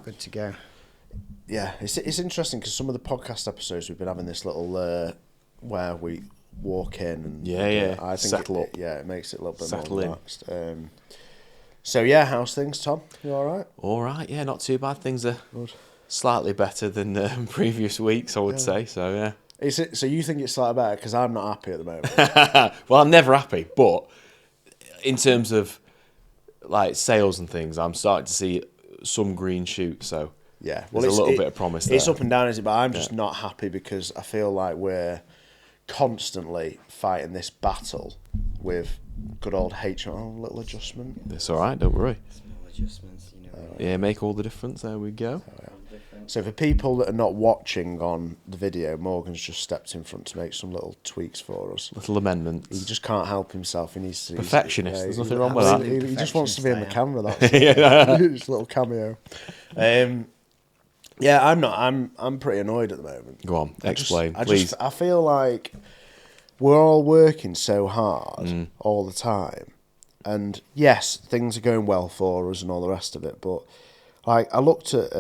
Good to go. Yeah, it's interesting because some of the podcast episodes we've been having this little where we walk in and I think it makes it a little bit more relaxed. So yeah, how's things, Tom? You all right? All right, yeah, not too bad. Things are slightly better than previous weeks, I would say. So yeah. Is it? So you think it's slightly better? Because I'm not happy at the moment. Well, I'm never happy, but in terms of like sales and things, I'm starting to see some green shoots. So yeah, there's a little bit of promise there. It's up and down, is it? But I'm just not happy because I feel like we're constantly fighting this battle with good old HR. Oh, little adjustment. It's all right, don't worry. Small adjustments, you know. Yeah, make all the difference. There we go. So for people that are not watching on the video, Morgan's just stepped in front to make some little tweaks for us. Little amendments. He just can't help himself. He needs to. Perfectionist. There's nothing wrong with that. He just wants to be in the camera. That's just a little cameo. Yeah, I'm not. I'm pretty annoyed at the moment. Go on, explain, please. I feel like we're all working so hard all the time, and yes, things are going well for us and all the rest of it. But like, I looked at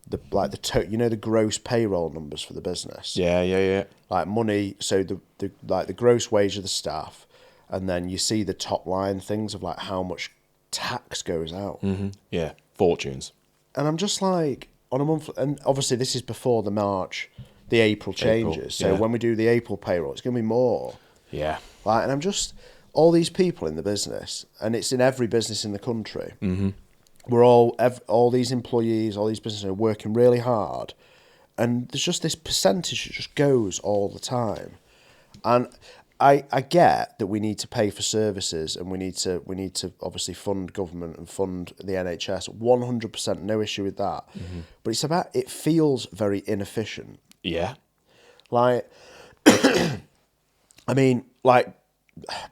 the gross payroll numbers for the business. Yeah. Like money, so the gross wage of the staff, and then you see the top line things of like how much tax goes out. Mm-hmm. Yeah, fortunes. And I'm just like, on a month, and obviously this is before the April changes. So when we do the April payroll, it's going to be more. Yeah. Like, and I'm just, all these people in the business, and it's in every business in the country. Mm-hmm. We're all these employees, all these businesses are working really hard, and there's just this percentage that just goes all the time. And I get that we need to pay for services and we need to obviously fund government and fund the NHS. 100%, no issue with that. Mm-hmm. But it's about, it feels very inefficient. Yeah. Like, I mean, like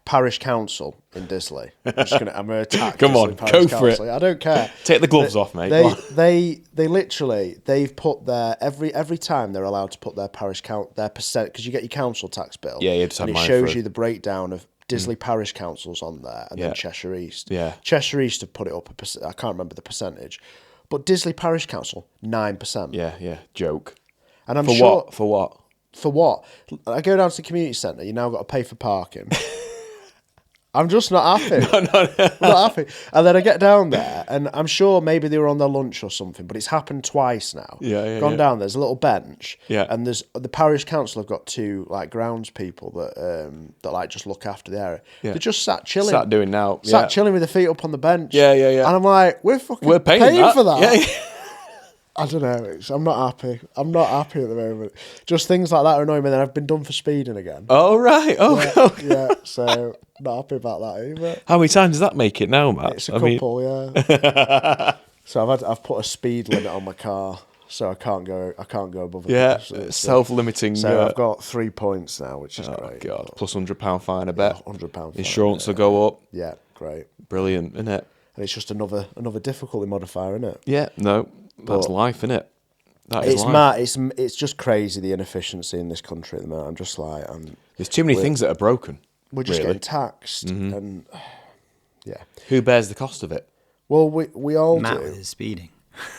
parish council in Disley. I'm gonna attack. Come on, go for it. I don't care. Take the gloves off, mate. They literally, they've put their every time they're allowed to put their parish count, their percent, because you get your council tax bill. Yeah, you have to have and it shows you the breakdown of Disley parish councils on there, and then Cheshire East. Yeah, Cheshire East have put it up I can't remember the percentage, but Disley parish council 9%. Yeah, joke. And I'm for sure what? For what? For what? I go down to the community centre. You now got to pay for parking. I'm just not happy. No. I'm not happy. And then I get down there, and I'm sure maybe they were on their lunch or something, but it's happened twice now. Gone down, there's a little bench, and there's the parish council have got two like grounds people that like just look after the area. Yeah. They're just sat chilling. Sat chilling with their feet up on the bench. Yeah. And I'm like, we're paying for that. Yeah. I don't know. I'm not happy. I'm not happy at the moment. Just things like that are annoying me. Then I've been done for speeding again. Oh, right. Yeah, so not happy about that either. How many times does that make it now, Matt? It's a couple, yeah. So I've put a speed limit on my car, so I can't go above it. Yeah, self-limiting. So I've got 3 points now, which is great. God, plus £100 fine, I bet. £100 fine. Insurance will go up. Yeah, great. Brilliant, isn't it? And it's just another difficulty modifier, isn't it? Yeah, no. That's life, isn't it? It's mad. It's just crazy, the inefficiency in this country at the moment. I'm just like, there's too many things that are broken. We're just getting taxed, and yeah. Who bears the cost of it? Well, we all Matt do. with his speeding.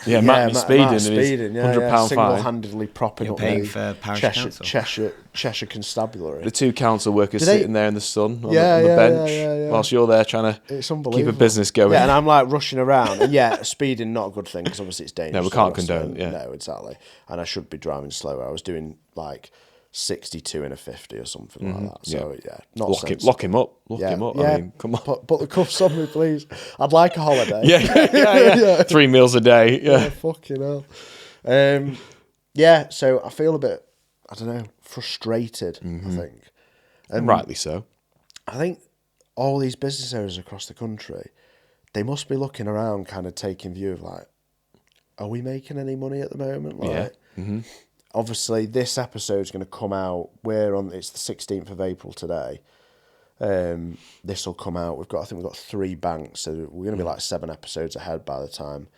Yeah, Matt speeding. £100 single-handedly propping You're up paying for parish council. Cheshire Constabulary. The two council workers sitting there in the sun on the bench whilst you're there trying to keep a business going. Yeah, and I'm like rushing around. And speeding not a good thing because obviously it's dangerous. No, we can't condone. Yeah, no, exactly. And I should be driving slower. I was doing like 62 in a 50 or something like that. So not lock him up. Lock him up. Yeah. I mean, come on. Put the cuffs on me, please. I'd like a holiday. Yeah. 3 meals a day. Yeah. Fucking hell. So I feel a bit, I don't know, frustrated, I think. And rightly so. I think all these business owners across the country, they must be looking around kind of taking view of like, are we making any money at the moment? Like, obviously, this episode's going to come out. It's the 16th of April today. This will come out. We've got 3 banks, so we're going to be like 7 episodes ahead by the time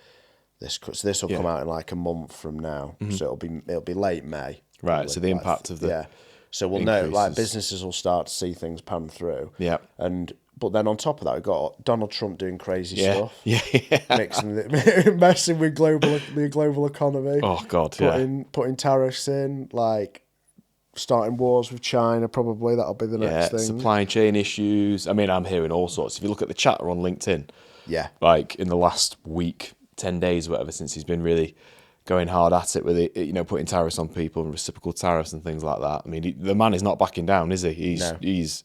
this. So this will come out in like a month from now. So it'll be late May. Right. So the impact of the So we'll know. Like businesses will start to see things pan through. Yeah. And But then on top of that, we've got Donald Trump doing crazy Yeah. stuff, Yeah. messing with the global economy. Oh God, putting tariffs in, like starting wars with China. Probably that'll be the next thing. Supply chain issues. I mean, I'm hearing all sorts. If you look at the chatter on LinkedIn, like in the last week, 10 days, whatever, since he's been really going hard at it with it, you know, putting tariffs on people and reciprocal tariffs and things like that. I mean, the man is not backing down, is he? He's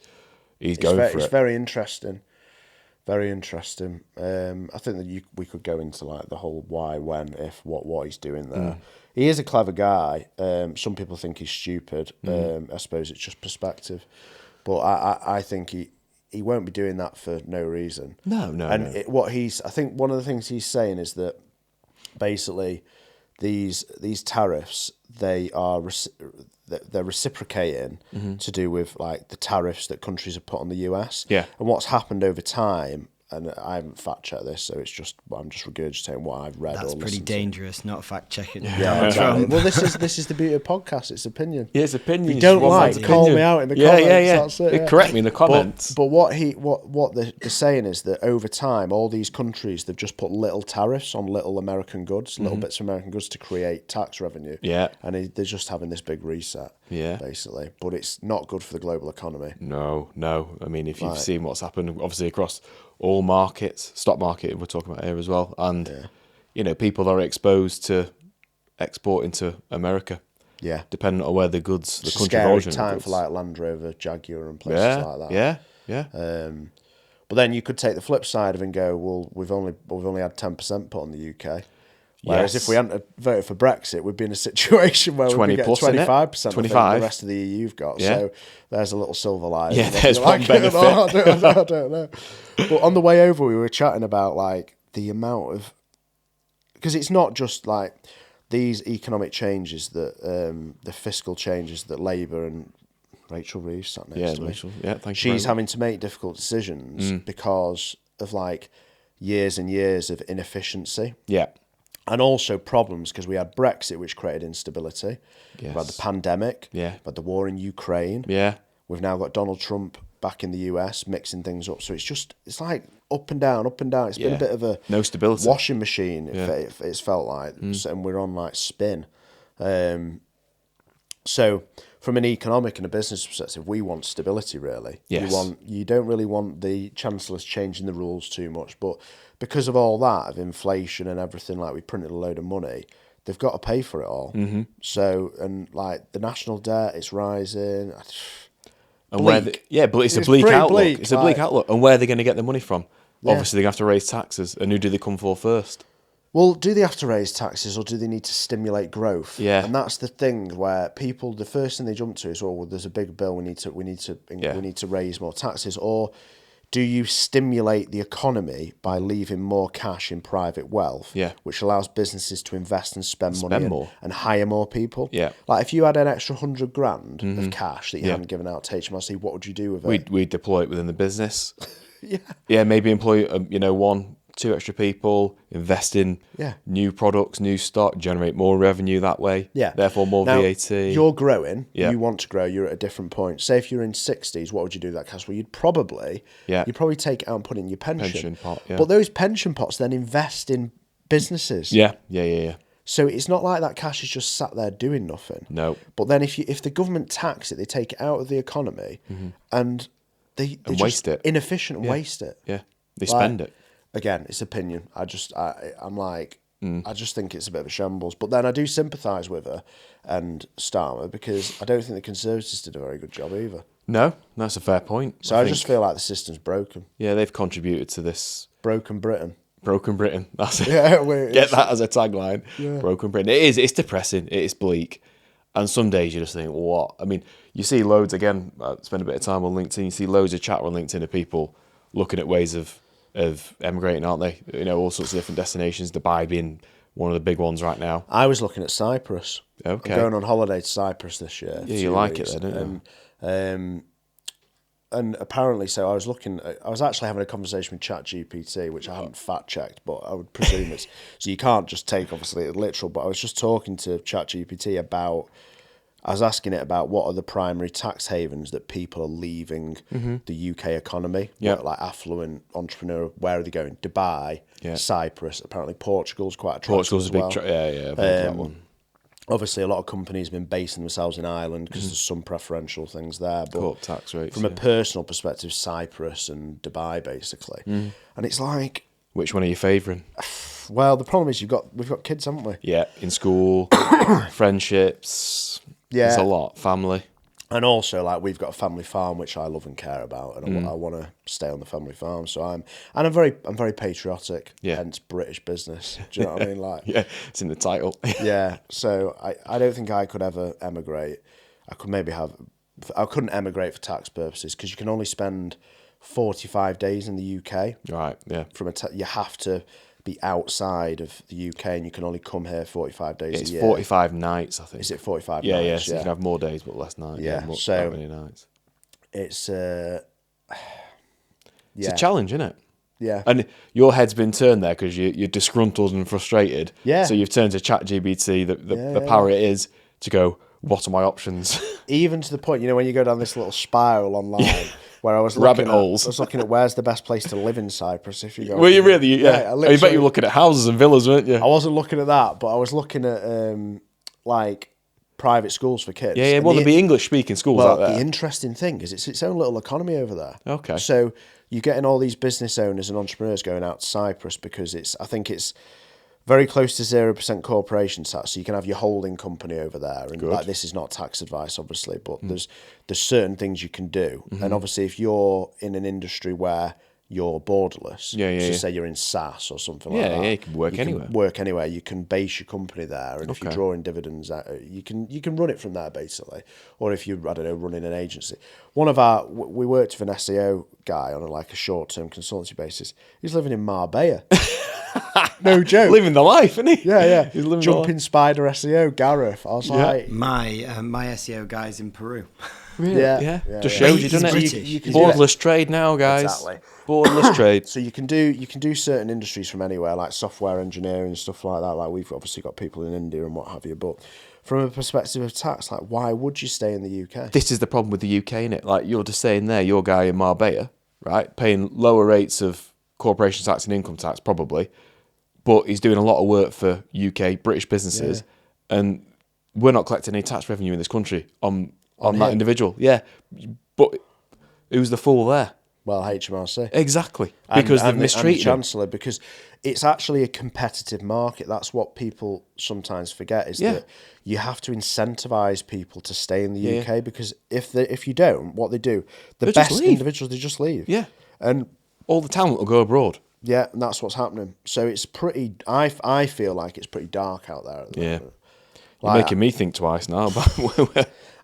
going for it. It's very interesting. Very interesting. I think that we could go into like the whole why, when, if, what he's doing there. He is a clever guy. Some people think he's stupid. I suppose it's just perspective. But I think he won't be doing that for no reason. No. I think one of the things he's saying is that basically these tariffs, they're reciprocating to do with like the tariffs that countries have put on the US. Yeah. And what's happened over time, and I haven't fact checked this, so I'm just regurgitating what I've read. That's or pretty listened dangerous, not fact checking. Yeah, exactly. Well, this is the beauty of podcasts. It's opinion. Yeah, it's opinion. If you don't like, call me out in the comments. That's it, Correct me in the comments. But what they're saying is that over time, all these countries, they've just put little tariffs on little American goods, little bits of American goods to create tax revenue. Yeah. And they're just having this big reset. Yeah. Basically. But it's not good for the global economy. No. I mean, if you've seen what's happened, obviously across all markets, stock market we're talking about here as well, and you know, people are exposed to exporting to America. Yeah. Depending on where the goods, the It's country a of scary origin. time for like Land Rover, Jaguar, and places like that. Yeah. But then you could take the flip side of it and go, well, we've only had 10% put on the UK. Whereas if we hadn't voted for Brexit, we'd be in a situation where we'd get 25% of the rest of the EU've got. Yeah. So there's a little silver lining. Yeah, there's one benefit. I don't know. But on the way over, we were chatting about like the amount of... Because it's not just like these economic changes, that the fiscal changes that Labour and Rachel Reeves sat next to me. Rachel. Yeah, thank you. She's having to make difficult decisions because of like years and years of inefficiency. Yeah. And also problems, because we had Brexit, which created instability. Yes. We've had the pandemic. Yeah. We've had the war in Ukraine. Yeah. We've now got Donald Trump back in the US, mixing things up. So it's like up and down, up and down. It's been a bit of a no stability washing machine, it's felt like. And we're on like spin. So from an economic and a business perspective, we want stability, really. Yes. You don't really want the chancellors changing the rules too much, but because of all that, of inflation and everything, like we printed a load of money, they've got to pay for it all. So, and like the national debt, it's rising. And but it's a bleak outlook. It's a bleak outlook. And where are they going to get the money from? Yeah. Obviously, they have to raise taxes. And who do they come for first? Well, do they have to raise taxes, or do they need to stimulate growth? Yeah. And that's the thing where people, the first thing they jump to is, well, there's a big bill. We need to raise more taxes. Or do you stimulate the economy by leaving more cash in private wealth, which allows businesses to invest and spend money more and hire more people? Yeah. Like if you had an extra $100,000 of cash that you hadn't given out to HMRC, what would you do with it? We'd deploy it within the business. Maybe employ 1-2 extra people, invest in new products, new stock, generate more revenue that way. Yeah. Therefore, more now, VAT. You're growing. Yeah. You want to grow. You're at a different point. Say if you're in 60s, what would you do with that cash? Well, you'd probably take it out and put it in your pension. Pot, But those pension pots then invest in businesses. Yeah. So it's not like that cash is just sat there doing nothing. No. But then if the government tax it, they take it out of the economy and they waste it. Inefficient and waste it. Yeah. They spend it. Again, it's opinion. I just think it's a bit of a shambles. But then I do sympathise with her and Starmer, because I don't think the Conservatives did a very good job either. No, that's a fair point. So I just feel like the system's broken. Yeah, they've contributed to this. Broken Britain. Broken Britain. That's it. Yeah, get that as a tagline. Yeah. Broken Britain. It is. It's depressing. It is bleak. And some days you just think, what? I mean, you see loads, again, I spend a bit of time on LinkedIn, you see loads of chat on LinkedIn of people looking at ways of emigrating, aren't they? All sorts of different destinations, Dubai being one of the big ones right now. I was looking at Cyprus. Okay. I'm going on holiday to Cyprus this year. Yeah, you like it there, don't you? And apparently, so I was actually having a conversation with ChatGPT, which I haven't fact checked, but I would presume it's, so you can't just take obviously it literal, but I was just talking to ChatGPT about, I was asking it about what are the primary tax havens that people are leaving the UK economy. Yeah. Like affluent entrepreneur, where are they going? Dubai, Cyprus. Apparently Portugal's quite attractive. Portugal's a big, I've heard that one. Obviously, a lot of companies have been basing themselves in Ireland because there's some preferential things there. But Corp tax rates. from a personal perspective, Cyprus and Dubai, basically. And it's like, which one are you favouring? well, the problem is we've got kids, haven't we? Yeah, in school, friendships. Yeah. There's a lot. Family. And also, like, we've got a family farm which I love and care about, and I want to stay on the family farm. So I'm very patriotic. Yeah. Hence British business. Do you know what I mean? Like, Yeah, it's in the title. yeah. So I don't think I could ever emigrate. I couldn't emigrate for tax purposes because you can only spend 45 days in the UK. Right. Yeah. You have to be outside of the UK, and you can only come here 45 days It's a year. 45 nights, I think. Is it 45 Yeah, nights? yeah. So you can have more days but less nights. Yeah, not so- that many nights. It's It's a challenge, isn't it? Yeah. And your head's been turned there because you're disgruntled and frustrated. Yeah. So you've turned to ChatGPT, the power it is, to go, what are my options? Even to the point, when you go down this little spiral online, where I was Rabbit looking holes. I was looking at where's the best place to live in Cyprus. If you go, Were you really? Yeah. I bet you were looking at houses and villas, weren't you? I wasn't looking at that, but I was looking at like private schools for kids. Yeah. And Well, there'd be English-speaking schools out the there. interesting thing is it's its own little economy over there. Okay. So you're getting all these business owners and entrepreneurs going out to Cyprus because I think it's very close to 0% corporation tax, so you can have your holding company over there. And like, this is not tax advice, obviously, but there's certain things you can do. And obviously, if you're in an industry where you're borderless, say you're in SaaS or something like that, you can work anywhere. Work anywhere. You can base your company there, and if you're drawing dividends, you can run it from there basically. Or if you're running an agency. We worked with an SEO guy on a short-term consultancy basis. He's living in Marbella. No joke. Living the life, isn't he? Yeah. He's living Jumping Spider SEO, Gareth. I was like, My SEO guy's in Peru. Really? Yeah. Just shows you, He's doesn't it? British. You can Borderless trade now, guys. Exactly. Borderless trade. So you can do certain industries from anywhere, like software engineering and stuff like that. Like we've obviously got people in India and what have you. But from a perspective of tax, like why would you stay in the UK? This is the problem with the UK, innit? Like you're just saying there, your guy in Marbella, right, paying lower rates of corporation tax and income tax probably, but he's doing a lot of work for UK British businesses, and we're not collecting any tax revenue in this country on that individual. Yeah, but who's the fool there? Well, HMRC. Exactly, because they've mistreated and the Chancellor, because it's actually a competitive market. That's what people sometimes forget is that you have to incentivise people to stay in the UK, because if you don't, what they do, the best individuals, they just leave. Yeah, and all the talent will go abroad. Yeah, and that's what's happening. So it's pretty. I feel like it's pretty dark out there at the moment. You're making me think twice now.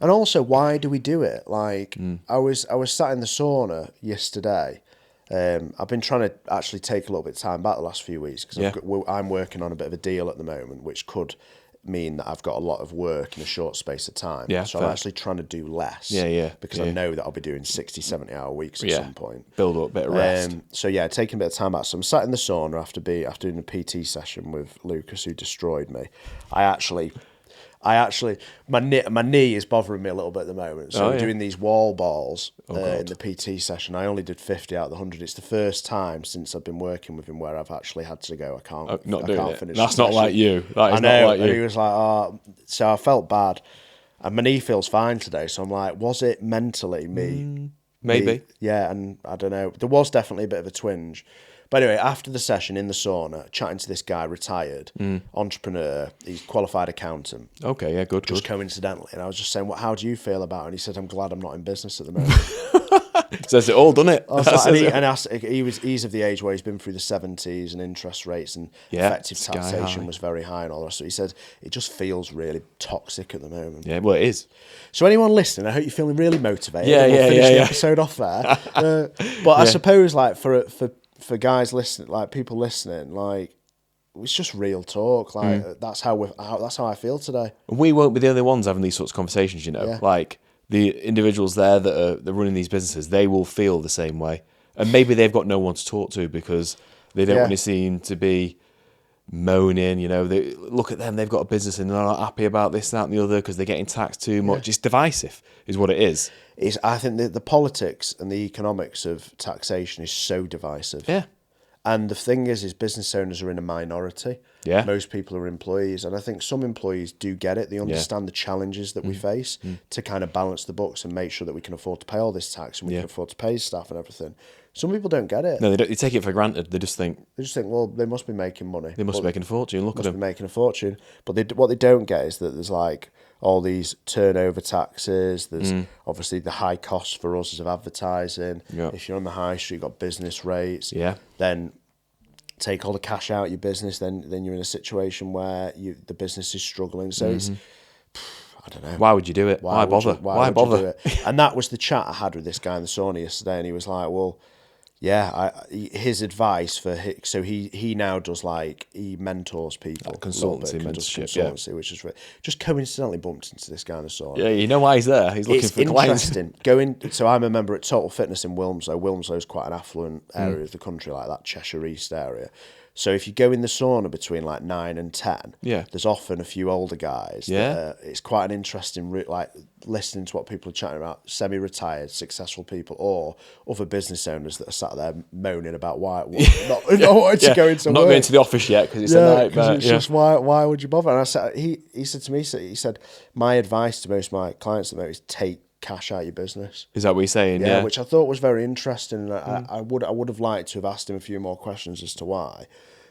And also, why do we do it? Like, I was sat in the sauna yesterday. I've been trying to actually take a little bit of time back the last few weeks because I'm working on a bit of a deal at the moment, which could mean that I've got a lot of work in a short space of time. Yeah, so I'm actually trying to do less. Because I know that I'll be doing 60, 70-hour weeks at some point. Build up a bit of rest. Taking a bit of time out. So I'm sat in the sauna after doing a PT session with Lucas, who destroyed me. I actually, my knee is bothering me a little bit at the moment. So doing these wall balls in the PT session, I only did 50 out of the 100. It's the first time since I've been working with him where I've actually had to go, I can't finish. That's not like you. That is I know, not like you. and he was like, so I felt bad. And my knee feels fine today. So I'm like, was it mentally me? Maybe. Yeah, and I don't know. There was definitely a bit of a twinge. But anyway, after the session in the sauna, chatting to this guy, retired, entrepreneur, he's qualified accountant. Okay, yeah, good. Just coincidentally. And I was just saying, how do you feel about it? And he said, I'm glad I'm not in business at the moment. Says it all, doesn't it? He's of the age where he's been through the 70s and interest rates and effective taxation was very high and all the rest. So he said, it just feels really toxic at the moment. Yeah, well, it is. So anyone listening, I hope you're feeling really motivated. We'll finish the episode off there. But I suppose, like, for guys listening, like people listening, like it's just real talk. Like that's how I feel today. We won't be the only ones having these sorts of conversations. Like the individuals there that are running these businesses, they will feel the same way, and maybe they've got no one to talk to because they don't want to seem to be moaning, they look at them, they've got a business and they're not happy about this, that and the other because they're getting taxed too much. It's divisive is what it is. I think that the politics and the economics of taxation is so divisive. Yeah. And the thing is business owners are in a minority. Yeah. Most people are employees. And I think some employees do get it. They understand the challenges that we face to kind of balance the books and make sure that we can afford to pay all this tax and we can afford to pay staff and everything. Some people don't get it. No, they don't. They take it for granted. They just think, well, they must be making money. They must be making a fortune. Look at them. Must be making a fortune. But what they don't get is that there's like all these turnover taxes. There's obviously the high costs for us of advertising. Yeah. If you're on the high street, you've got business rates. Yeah. Then take all the cash out of your business. Then you're in a situation where the business is struggling. So it's, I don't know. Why would you do it? Why bother? Why bother? You do it? And that was the chat I had with this guy in the sauna yesterday, and he was like, well, yeah, his advice so he now does he mentors people. Like consultancy, mentorship, which is just coincidentally bumped into this guy in the sauna. Yeah, you know why he's there. He's looking for clients. It's interesting. So I'm a member at Total Fitness in Wilmslow. Wilmslow is quite an affluent area of the country, like that Cheshire East area. So if you go in the sauna between 9 and 10, there's often a few older guys. Yeah. It's quite an interesting listening to what people are chatting about, semi-retired, successful people, or other business owners that are sat there moaning about why not wanting to go into I'm work. not going to the office yet because it's a nightmare. It's just why would you bother? And I said, he said to me, he said, my advice to most of my clients at the moment is take cash out your business. Is that what you're saying? Yeah, which I thought was very interesting. And I would have liked to have asked him a few more questions as to why.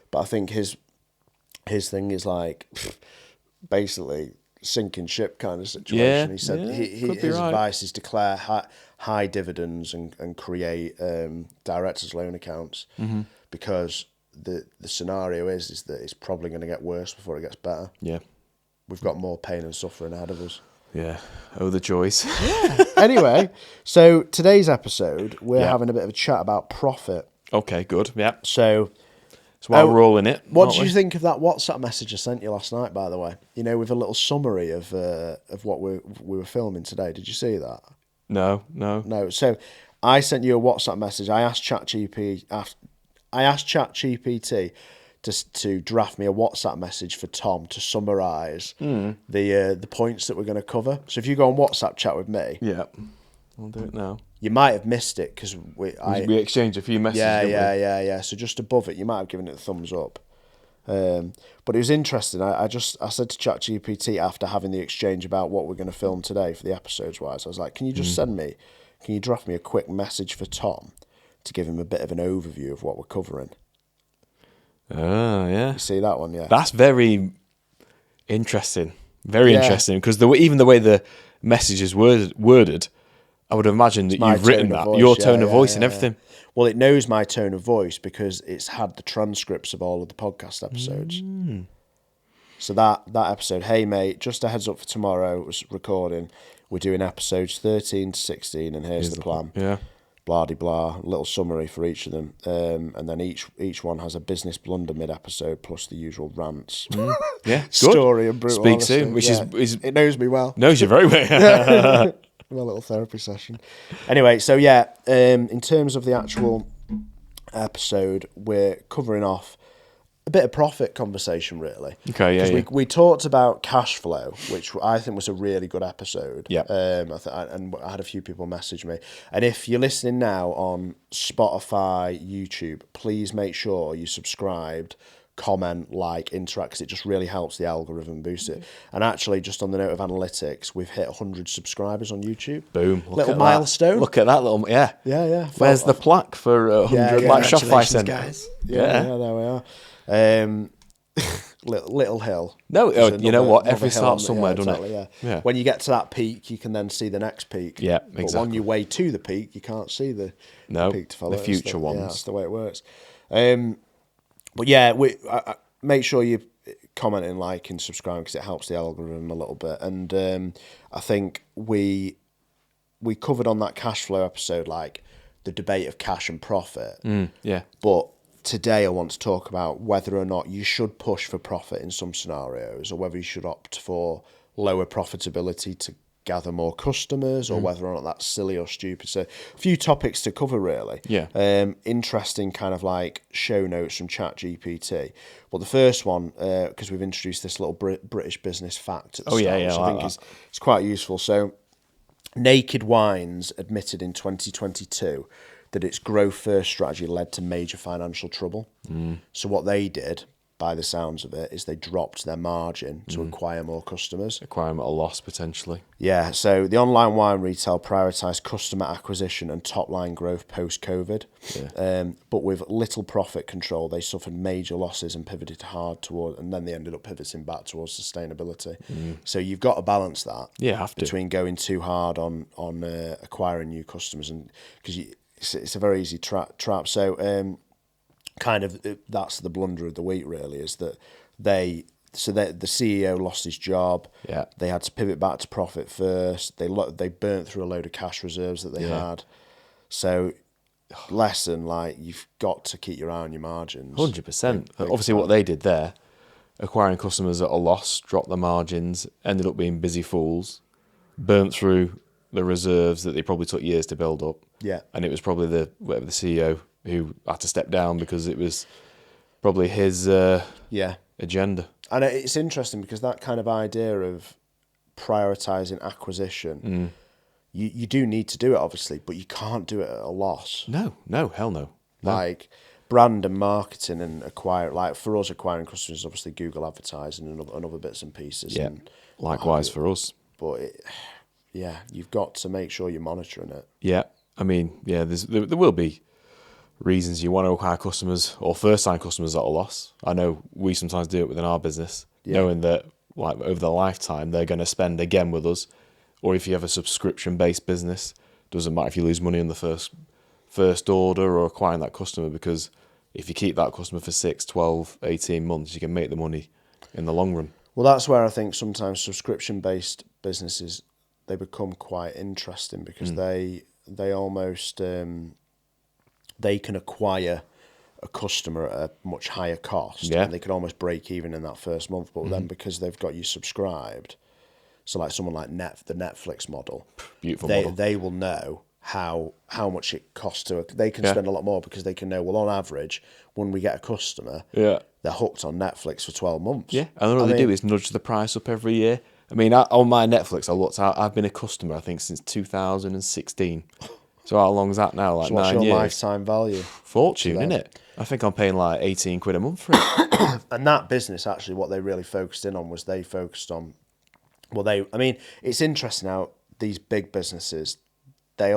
But I think his thing is basically sinking ship kind of situation. Yeah, he said his advice is declare high dividends and create directors' loan accounts because the scenario is that it's probably going to get worse before it gets better. Yeah. We've got more pain and suffering ahead of us. Yeah. Oh, the joys. Anyway, so today's episode, we're having a bit of a chat about profit. Okay, good. Yeah. So while we're rolling it. What did you think of that WhatsApp message I sent you last night, by the way? With a little summary of what we were filming today. Did you see that? No. No. So I sent you a WhatsApp message. I asked ChatGPT to draft me a WhatsApp message for Tom to summarise the points that we're going to cover. So if you go on WhatsApp chat with me, I'll do it now. You might have missed it because we exchanged a few messages. Yeah. So just above it, you might have given it a thumbs up. But it was interesting. I said to ChatGPT after having the exchange about what we're going to film today for the episodes wise, I was like, can you draft me a quick message for Tom to give him a bit of an overview of what we're covering? Oh, yeah. You see that one, yeah? That's very interesting. Very interesting because even the way the message is worded, I would imagine that you've written that, voice, your tone of voice and everything. Well, it knows my tone of voice because it's had the transcripts of all of the podcast episodes. So that episode, hey mate, just a heads up for tomorrow, was recording. We're doing episodes 13 to 16, and here's the plan. Yeah. Blah de blah, little summary for each of them, and then each one has a business blunder mid episode plus the usual rants. Yeah, story and brutal. Speak honesty. soon, which is it knows me well. Knows you very well. A little therapy session. Anyway, so in terms of the actual episode, we're covering off a bit of profit conversation, really. Okay, yeah. We talked about cash flow, which I think was a really good episode. Yeah. And I had a few people message me. And if you're listening now on Spotify, YouTube, please make sure you subscribed, comment, interact, because it just really helps the algorithm boost it. And actually, just on the note of analytics, we've hit 100 subscribers on YouTube. Boom. Little milestone. Look at that little, yeah. Yeah. Where's the plaque for 100 like Shopify Centre? Guys. Yeah, there we are. Little hill. No, you know what? Every starts somewhere, doesn't it? Yeah. When you get to that peak, you can then see the next peak. Yeah, But exactly. on your way to the peak, you can't see the peak to follow. The future ones. Yeah, that's the way it works. But yeah, I make sure you comment and like and subscribe because it helps the algorithm a little bit. And I think we covered on that cash flow episode the debate of cash and profit. Yeah. But today I want to talk about whether or not you should push for profit in some scenarios or whether you should opt for lower profitability gather more customers, or whether or not that's silly or stupid. So a few topics to cover, really. Yeah. Interesting kind of like show notes from ChatGPT. But the first one, because we've introduced this little British business fact at the start, which I think is quite useful. So Naked Wines admitted in 2022 that its growth first strategy led to major financial trouble. So what they did, by the sounds of it, is they dropped their margin to acquire more customers. Acquire them at a loss, potentially. Yeah, so the online wine retail prioritised customer acquisition and top-line growth post-COVID. Yeah. But with little profit control, they suffered major losses and pivoted hard toward, and then they ended up pivoting back towards sustainability. So you've got to balance that. Yeah, have to. Between going too hard on acquiring new customers, and because it's a very easy trap. So kind of that's the blunder of the week, really, is that the CEO lost his job. Yeah. They had to pivot back to profit first. They burnt through a load of cash reserves that they had. So lesson, like, you've got to keep your eye on your margins. 100%. Obviously, what they did there, acquiring customers at a loss, dropped the margins, ended up being busy fools, burnt through the reserves that they probably took years to build up. Yeah. And it was probably the CEO who had to step down because it was probably his agenda. And it's interesting because that kind of idea of prioritising acquisition, you do need to do it, obviously, but you can't do it at a loss. No, hell no. Like brand and marketing and for us, acquiring customers is obviously Google advertising and other bits and pieces. Yeah, and likewise for us. But you've got to make sure you're monitoring it. Yeah, I mean, there will be reasons you want to acquire customers or first-time customers at a loss. I know we sometimes do it within our business, knowing that like over the lifetime they're going to spend again with us. Or if you have a subscription-based business, doesn't matter if you lose money on the first order or acquiring that customer, because if you keep that customer for 6, 12, 18 months, you can make the money in the long run. Well, that's where I think sometimes subscription-based businesses, they become quite interesting because they almost they can acquire a customer at a much higher cost, and they can almost break even in that first month. But then because they've got you subscribed, so like someone like the Netflix model, Beautiful model. They will know how much it costs to. They can spend a lot more because they can know, well, on average, when we get a customer, they're hooked on Netflix for 12 months. Yeah, and all they do is nudge the price up every year. I mean, on my Netflix, I looked out. I've been a customer, I think, since 2016. So how long's that now? Like so what's 9 your years. Fortune, isn't it? I think I'm paying like 18 quid a month for it. And that business, actually, what they really focused in on was they focused on, it's interesting how these big businesses, they're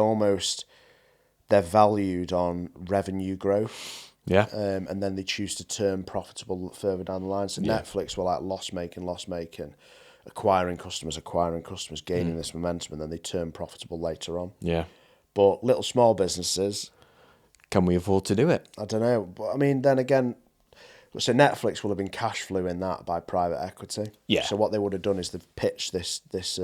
valued on revenue growth. Yeah. And then they choose to turn profitable further down the line. So Netflix were like loss-making, acquiring customers, gaining this momentum, and then they turn profitable later on. Yeah. But little small businesses, can we afford to do it? I don't know. But I mean, then again, so Netflix will have been cash flowing that by private equity. Yeah. So what they would have done is they've pitched this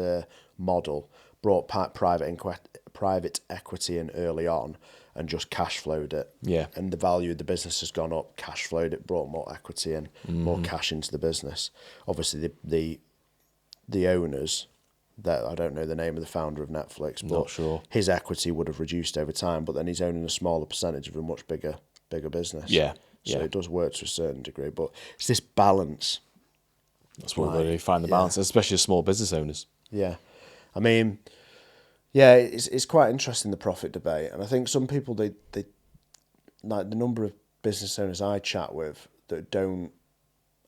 model, brought private equity in early on, and just cash flowed it. Yeah. And the value of the business has gone up, cash flowed it, brought more equity in, more cash into the business. Obviously, the owners, that I don't know the name of the founder of Netflix, but not sure. His equity would have reduced over time, but then he's owning a smaller percentage of a much bigger business. Yeah. So it does work to a certain degree, but it's this balance. That's what they find the balance, especially as small business owners. Yeah. I mean, yeah, it's quite interesting, the profit debate. And I think some people, they like the number of business owners I chat with that don't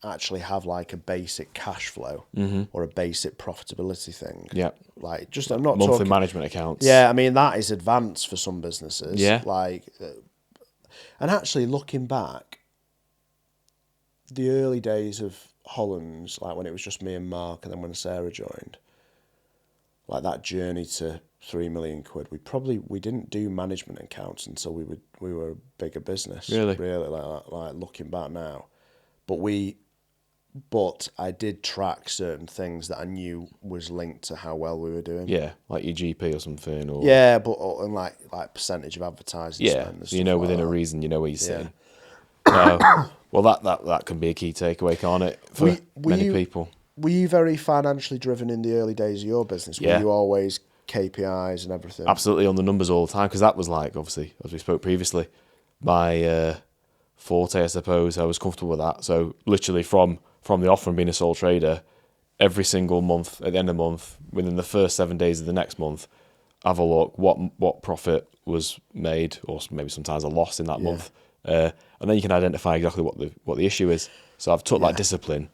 actually have like a basic cash flow or a basic profitability thing. Yeah. Like, just, I'm not monthly talking management accounts. Yeah, I mean, that is advanced for some businesses. Yeah. Like, and actually looking back, the early days of Holland's, like when it was just me and Mark, and then when Sarah joined, like that journey to 3 million quid, we didn't do management accounts until we were a bigger business. Really, like looking back now, but I did track certain things that I knew was linked to how well we were doing. Yeah, like your GP or something, or and like percentage of advertising. Yeah, spend so you know, like within that. a reason, you know where you're sitting. Well, that can be a key takeaway, can't it, for many people? Were you very financially driven in the early days of your business? Were Yeah. you always KPIs and everything? Absolutely on the numbers all the time, because that was like, obviously, as we spoke previously, my forte, I suppose. I was comfortable with that. So literally from the off, from being a sole trader, every single month, at the end of the month, within the first 7 days of the next month, have a look what profit was made, or maybe sometimes a loss in that month, and then you can identify exactly what the issue is. So I've took that discipline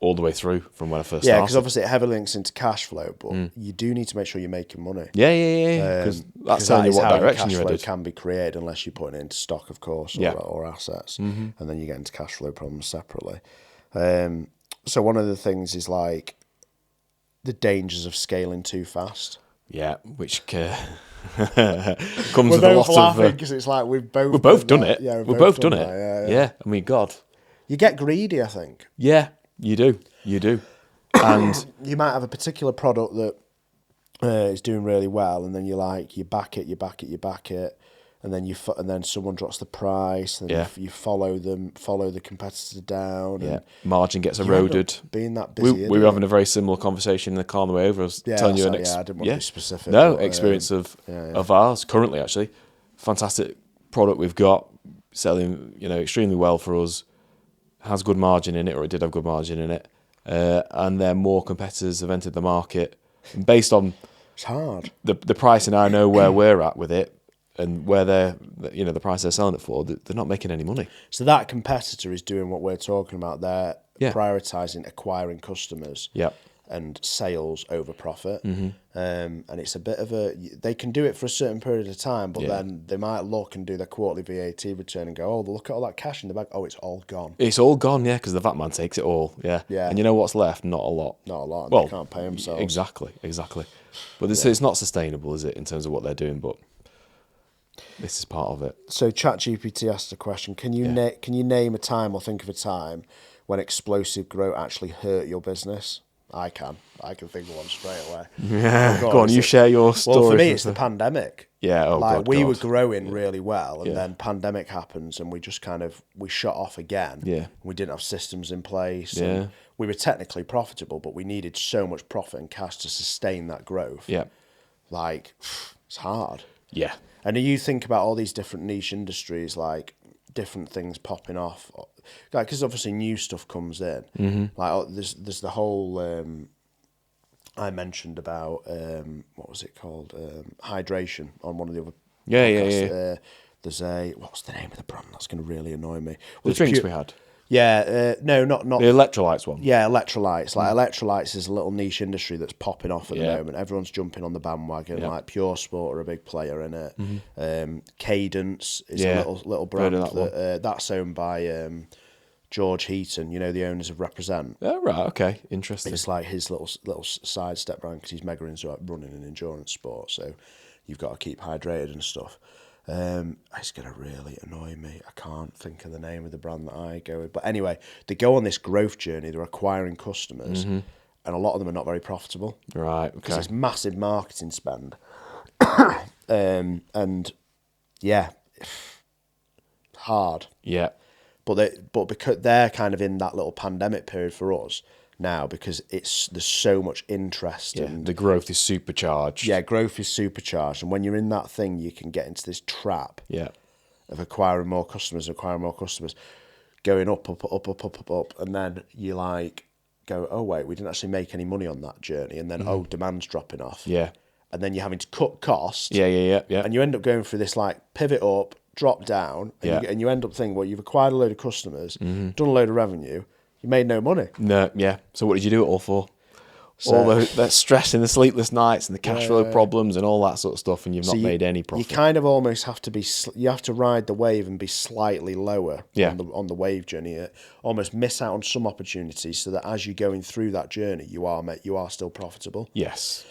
all the way through from when I first started. Yeah, because obviously it heavily links into cash flow, but you do need to make sure you're making money. Yeah. Because that's telling you what direction you're headed. headed. Cash flow can be created unless you're putting it into stock, of course, or assets, and then you get into cash flow problems separately. So one of the things is like the dangers of scaling too fast. Yeah, which comes We're with a both lot laughing of. because it's like we've both Done that. it. Yeah, we've both done it. that, Yeah. I mean, God. You get greedy, I think. Yeah, you do. And You might have a particular product that is doing really well, and then you back it, and then someone drops the price, and you follow the competitor down. yeah, And margin gets you end up eroded. being that busy. We were having a very similar conversation in the car on the way over. I was telling you I didn't want to be specific. No, but, experience of ours currently, actually. Fantastic product we've got, selling extremely well for us, has good margin in it, or it did have good margin in it, and then more competitors have entered the market. And based on it's hard. The pricing, I know where we're at with it, and where the price they're selling it for, they're not making any money. So that competitor is doing what we're talking about. They're Yeah. prioritising acquiring customers. Yeah. And sales over profit, and it's a bit of they can do it for a certain period of time, but then they might look and do their quarterly VAT return and go, oh, look at all that cash in the bank. Oh, it's all gone. It's all gone, yeah, because the VAT man takes it all, yeah. Yeah. And you know what's left? Not a lot. Not a lot. And Well, they can't pay themselves. Exactly. But it's not sustainable, is it, in terms of what they're doing? But this is part of it. So ChatGPT asked a question: Can you name a time or think of a time when explosive growth actually hurt your business? I can think of one straight away. Yeah, go on, you share your story. Well, for me, it's the pandemic. Yeah, we were growing really well, and then pandemic happens, and we just we shot off again. Yeah, we didn't have systems in place. Yeah, and we were technically profitable, but we needed so much profit and cash to sustain that growth. Yeah, it's hard. Yeah, and you think about all these different niche industries, like different things popping off, because obviously new stuff comes in. Like there's the whole I mentioned about what was it called, hydration on one of the other podcasts. There's what's the name of the brand that's going to really annoy me? The drinks we had. Yeah, no, not the electrolytes one. Yeah, electrolytes. Like electrolytes is a little niche industry that's popping off at the moment. Everyone's jumping on the bandwagon. Like Pure Sport are a big player in it. Cadence is a little brand that's owned by George Heaton. You know, the owners of Represent. Oh right, okay, interesting. It's like his little sidestep brand because he's mega into running and endurance sport. So you've got to keep hydrated and stuff. It's going to really annoy me. I can't think of the name of the brand that I go with. But anyway, they go on this growth journey. They're acquiring customers, and a lot of them are not very profitable. Right, okay. Because it's massive marketing spend. And yeah, hard. Yeah. But because they're kind of in that little pandemic period for us now, because there's so much interest and the growth is supercharged. Yeah, growth is supercharged, and when you're in that thing, you can get into this trap. Yeah. Of acquiring more customers, going up, and then you go, oh wait, we didn't actually make any money on that journey, and then demand's dropping off. Yeah. And then you're having to cut costs. Yeah. And you end up going through this pivot up, drop down, and you end up thinking, well, you've acquired a load of customers, done a load of revenue. You made no money. No, yeah. So what did you do it all for? So, all that stress and the sleepless nights and the cash flow problems and all that sort of stuff, and you've not made any profit. You kind of almost have to you have to ride the wave and be slightly lower on the wave journey. Almost miss out on some opportunities, so that as you're going through that journey, you are still profitable. Yes.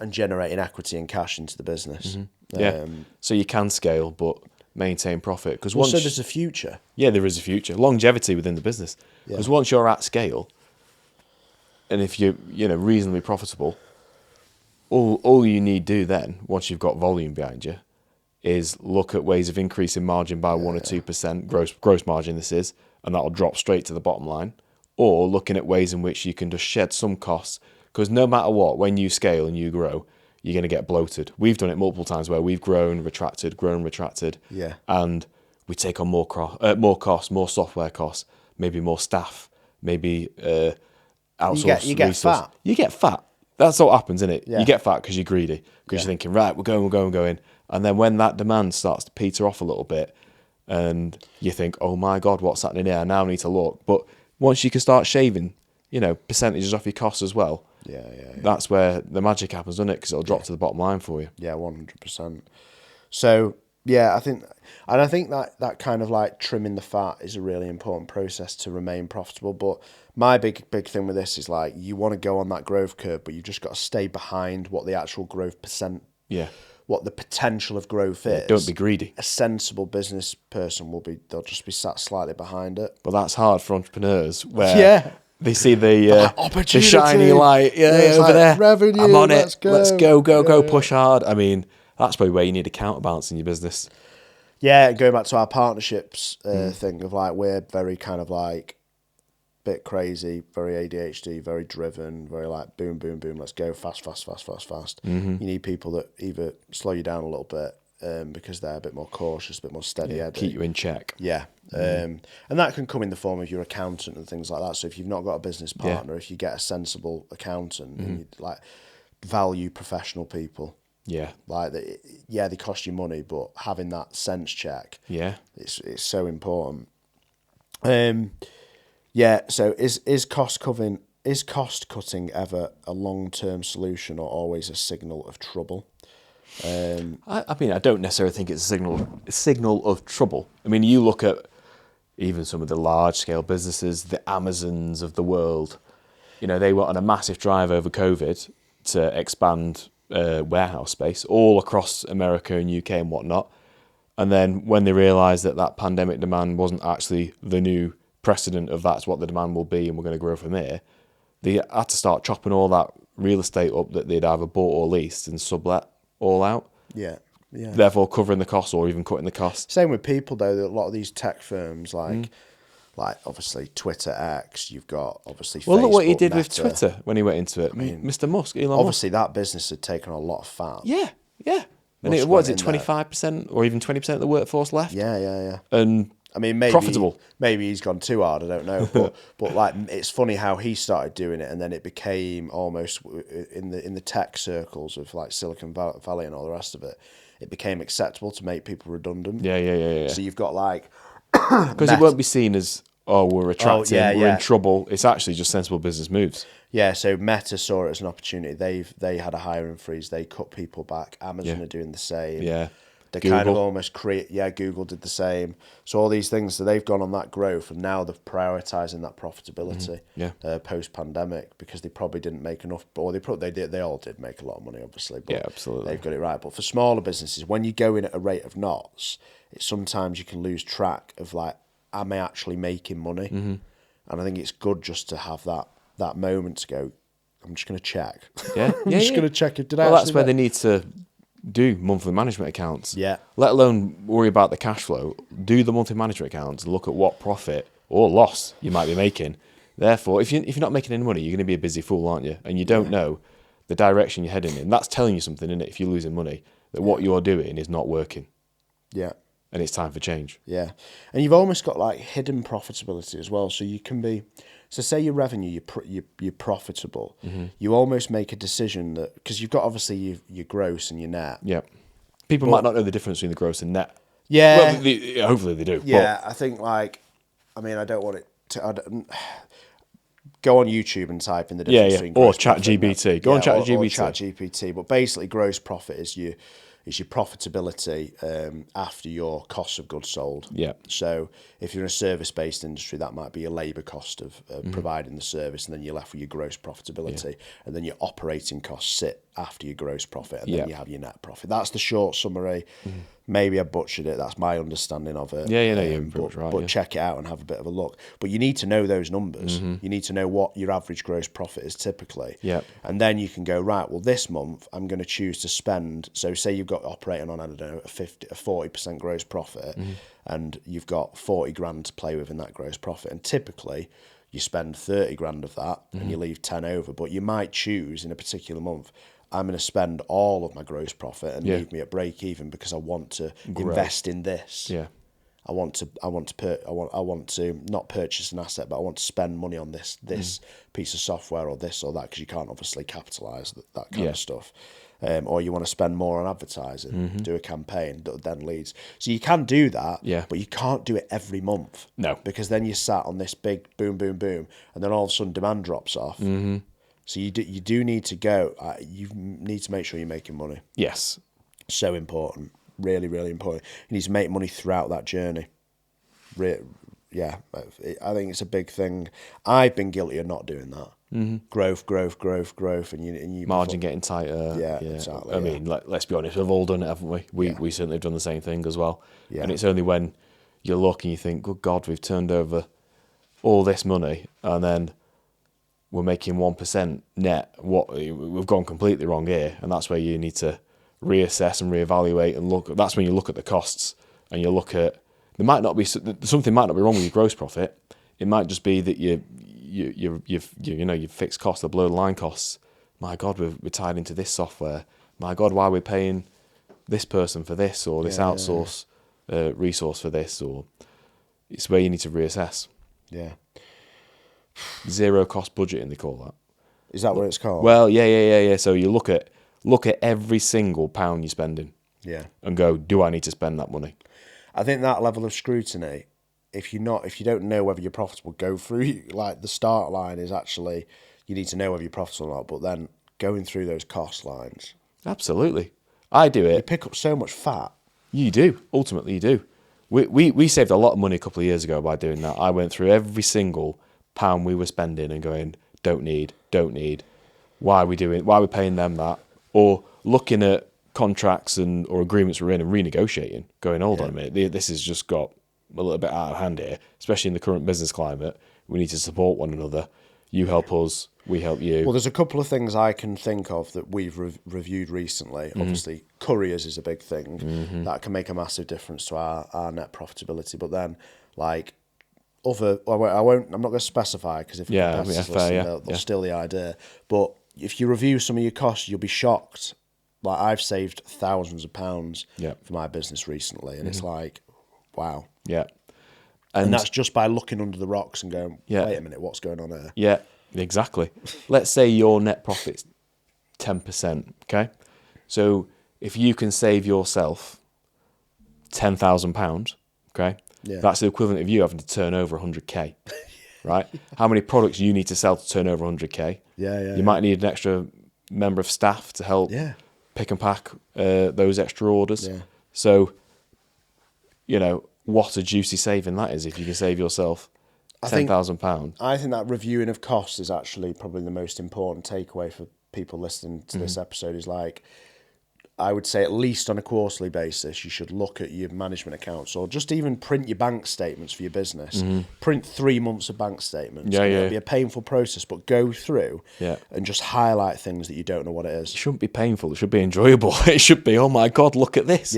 And generating equity and cash into the business. Yeah. So you can scale, but maintain profit, because so there's a future. Yeah, there is a future, longevity within the business. Because once you're at scale, and if you're reasonably profitable, all you need to do then, once you've got volume behind you, is look at ways of increasing margin by 1 or 2% gross margin. This is, and that'll drop straight to the bottom line. or looking at ways in which you can just shed some costs. Because no matter what, when you scale and you grow, you're going to get bloated. We've done it multiple times where we've grown, retracted, Yeah. and we take on more costs, more software costs, maybe more staff, maybe outsource You get resource. fat. You get fat. That's what happens, isn't it? Yeah. You get fat because you're greedy, because Yeah. you're thinking, right, we're going. And then when that demand starts to peter off a little bit, and you think, oh my God, what's happening here? I now need to look. But once you can start shaving, percentages off your costs as well, Yeah. that's where the magic happens, doesn't it? Because it'll drop to the bottom line for you. Yeah, 100%. So, yeah, I think that kind of like trimming the fat is a really important process to remain profitable. But my big thing with this is like, you want to go on that growth curve, but you've just got to stay behind what the actual growth percent, what the potential of growth is. Don't be greedy. A sensible business person they'll just be sat slightly behind it. But that's hard for entrepreneurs where they see the shiny light it's over like, there. revenue, I'm on let's it. go. Let's go, push hard. I mean, that's probably where you need a counterbalance in your business. Yeah, going back to our partnerships thing of like, we're very kind of like bit crazy, very ADHD, very driven, very like boom, boom, boom, let's go fast. You need people that either slow you down a little bit because they're a bit more cautious, a bit more steady-headed. Keep you in check. Yeah. And that can come in the form of your accountant and things like that. So if you've not got a business partner, if you get a sensible accountant and you like value professional people. Yeah. Like, they cost you money, but having that sense check, it's so important. So is cost cutting ever a long-term solution or always a signal of trouble? I mean, I don't necessarily think it's a signal of trouble. I mean, you look at even some of the large-scale businesses, the Amazons of the world, they were on a massive drive over COVID to expand warehouse space all across America and UK and whatnot. And then when they realised that pandemic demand wasn't actually the new precedent of that's what the demand will be and we're going to grow from here, they had to start chopping all that real estate up that they'd either bought or leased and sublet all out. Yeah. Therefore covering the costs or even cutting the costs. Same with people though, a lot of these tech firms like obviously Twitter X, you've got obviously Facebook, look what he did Meta. with Twitter when he went into it. I mean, Mr. Musk, Elon obviously that business had taken on a lot of fat. Yeah. And Musk what is it, went in 25% or even 20% of the workforce left? Yeah. And I mean, maybe profitable. Maybe he's gone too hard. I don't know, but like, it's funny how he started doing it, and then it became almost in the tech circles of like Silicon Valley and all the rest of it. It became acceptable to make people redundant. Yeah. So you've got like because it won't be seen as we're retracting, we're in trouble. It's actually just sensible business moves. Yeah. So Meta saw it as an opportunity. They had a hiring freeze. They cut people back. Amazon are doing the same. Yeah. They Google. kind of almost Google did the same. So all these things, so they've gone on that growth, and now they're prioritising that profitability post-pandemic because they probably didn't make enough, or they all did make a lot of money, obviously. But absolutely. They've got it right. But for smaller businesses, when you go in at a rate of knots, sometimes you can lose track of like, am I actually making money? And I think it's good just to have that moment to go, I'm just going to check. I'm just going to check if that's where they need to do monthly management accounts. Yeah. Let alone worry about the cash flow. Do the monthly management accounts. Look at what profit or loss you might be making. Therefore, if you're not making any money, you're going to be a busy fool, aren't you? And you don't know the direction you're heading in. That's telling you something, isn't it? If you're losing money, that what you're doing is not working. Yeah. And it's time for change. Yeah. And you've almost got like hidden profitability as well. So you can be, so say your revenue, you're profitable. You almost make a decision that, because you've got obviously your gross and your net. Yeah. People might not know the difference between the gross and net. Yeah. Well, hopefully they do. Yeah. I think like, I mean, I don't want it to, go on YouTube and type in the difference between or gross profit and net. ChatGPT. Go on ChatGPT. Or ChatGPT. But basically gross profit is your profitability after your cost of goods sold. Yeah. So if you're in a service-based industry, that might be your labour cost of providing the service, and then you're left with your gross profitability, and then your operating costs sit after your gross profit, and then you have your net profit. That's the short summary. Maybe I butchered it. That's my understanding of it. Yeah, you're pretty much right. But check it out and have a bit of a look. But you need to know those numbers. You need to know what your average gross profit is typically. Yeah. And then you can go, right, well, this month I'm going to choose to spend. So say you've got operating on, I don't know, a 40% gross profit, and you've got 40 grand to play with in that gross profit. And typically you spend 30 grand of that and you leave 10 over. But you might choose in a particular month, I'm going to spend all of my gross profit and leave me at break even because I want to invest in this. Yeah. I want to not purchase an asset, but I want to spend money on this piece of software or this or that, because you can't obviously capitalise that kind of stuff. Or you want to spend more on advertising, do a campaign that then leads. So you can do that, but you can't do it every month. No. Because then you're sat on this big boom, boom, boom, and then all of a sudden demand drops off. So you do need to go. You need to make sure you're making money. Yes. So important. Really, really important. You need to make money throughout that journey. Yeah, I think it's a big thing. I've been guilty of not doing that. Growth, and you margin getting tighter. Yeah, exactly. I mean, let's be honest, we've all done it, haven't we? We certainly have done the same thing as well. Yeah. And it's only when you look and you think, good God, we've turned over all this money, and then we're making 1% net. We've gone completely wrong here, and that's where you need to reassess and reevaluate and look. That's when you look at the costs and you look at something might not be wrong with your gross profit. It might just be that your fixed costs, the below the line costs. My God, we're tied into this software. My God, why are we paying this person for this or this outsource resource for this? Or it's where you need to reassess. Yeah. Zero cost budgeting, they call that. Is that what it's called? Well, yeah. So you look at every single pound you're spending. Yeah. And go, do I need to spend that money? I think that level of scrutiny, if you don't know whether you're profitable, go through, like, the start line is actually, you need to know whether you're profitable or not, but then going through those cost lines. Absolutely. I do it. You pick up so much fat. You do. Ultimately, you do. We saved a lot of money a couple of years ago by doing that. I went through every single pound we were spending and going, don't need. Why are we paying them that? Or looking at contracts or agreements we're in and renegotiating, going, hold on a minute, this has just got a little bit out of hand here, especially in the current business climate. We need to support one another. You help us, we help you. Well, there's a couple of things I can think of that we've reviewed recently. Obviously, couriers is a big thing. That can make a massive difference to our net profitability. But then, like, I'm not going to specify, because if competitors listen, they'll steal the idea. But if you review some of your costs, you'll be shocked. Like, I've saved thousands of pounds for my business recently, and it's like, wow. Yeah. And that's just by looking under the rocks and going, wait a minute, what's going on here? Yeah, exactly. Let's say your net profit's 10%, okay? So if you can save yourself £10,000, okay, that's the equivalent of you having to turn over 100k, right? How many products you need to sell to turn over 100k? You might need an extra member of staff to help pick and pack those extra orders. Yeah. So, what a juicy saving that is if you can save yourself £10,000. I think that reviewing of costs is actually probably the most important takeaway for people listening to this episode. Is like, I would say at least on a quarterly basis, you should look at your management accounts, or just even print your bank statements for your business. Print 3 months of bank statements. It'll be a painful process, but go through and just highlight things that you don't know what it is. It shouldn't be painful. It should be enjoyable. It should be, oh my God, look at this.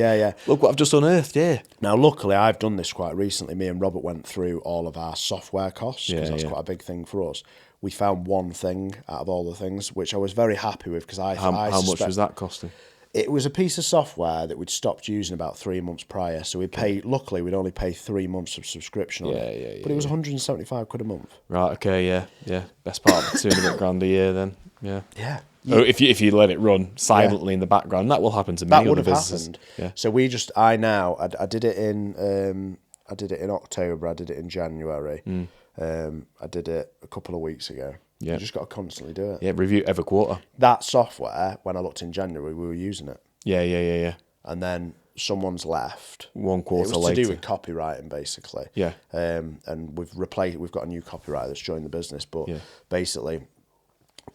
Look what I've just unearthed. Now, luckily, I've done this quite recently. Me and Robert went through all of our software costs, because that's quite a big thing for us. We found one thing out of all the things, which I was very happy with, because how much was that costing? It was a piece of software that we'd stopped using about 3 months prior. So luckily, we'd only pay 3 months of subscription on it. But it was 175 quid a month. Right, okay, yeah. Best part of the 200 grand a year then. Yeah. Yeah. Oh, if you let it run silently in the background, that will happen to me. That would have happened. Yeah. So I did it in October, I did it in January. I did it a couple of weeks ago. Yeah. You just got to constantly do it. Yeah, review every quarter. That software, when I looked in January, we were using it. Yeah. And then someone's left. 1 quarter later. It was to do with copywriting, basically. Yeah. And we've got a new copywriter that's joined the business, but basically,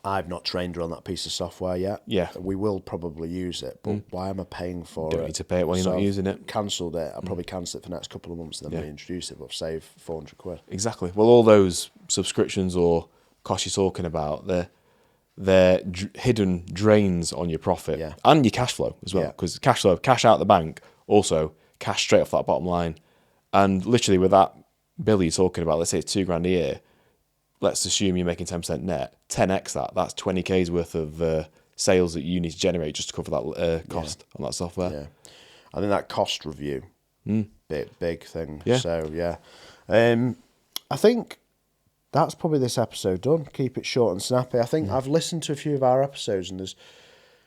I've not trained her on that piece of software yet. Yeah. We will probably use it, but why am I paying for it? Don't need to pay it while you're not using it. Cancelled it. I'll probably cancel it for the next couple of months and then reintroduce it, but save 400 quid. Exactly. Well, all those subscriptions or costs you're talking about, they're hidden drains on your profit and your cash flow as well. Because cash out the bank, also cash straight off that bottom line. And literally with that bill you're talking about, let's say it's £2,000 a year, let's assume you're making 10% net, 10x that. That's 20K's worth of sales that you need to generate just to cover that cost on that software. Yeah, I think that cost review, big thing. Yeah. So yeah, I think that's probably this episode done. Keep it short and snappy. I think I've listened to a few of our episodes, and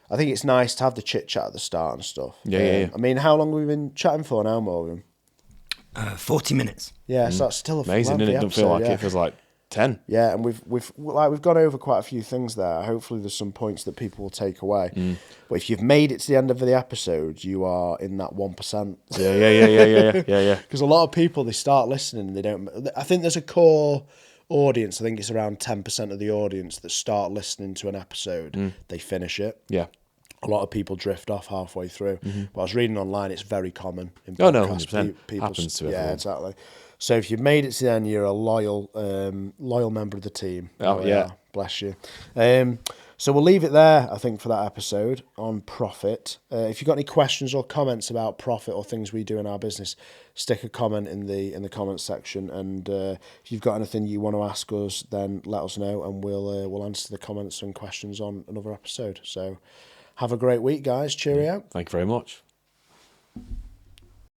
I think it's nice to have the chit chat at the start and stuff. Yeah. I mean, how long have we been chatting for now, Morgan? 40 minutes. Yeah, so that's still Amazing, lengthy and it doesn't feel episode, like it. It feels like 10. Yeah, and we've gone over quite a few things there. Hopefully, there's some points that people will take away. But if you've made it to the end of the episode, you are in that 1%. Yeah. Because a lot of people, they start listening and they don't. I think there's a core audience. I think it's around 10% of the audience that start listening to an episode. They finish it. Yeah. A lot of people drift off halfway through. But I was reading online, it's very common in Oh, no, podcasts. 100%. Happens to everyone. Yeah, exactly. So if you've made it to the end, you're a loyal member of the team. Oh, yeah. Bless you. So we'll leave it there, I think, for that episode on profit. If you've got any questions or comments about profit or things we do in our business, stick a comment in the comments section. And if you've got anything you want to ask us, then let us know, and we'll answer the comments and questions on another episode. So have a great week, guys. Cheerio. Thank you very much.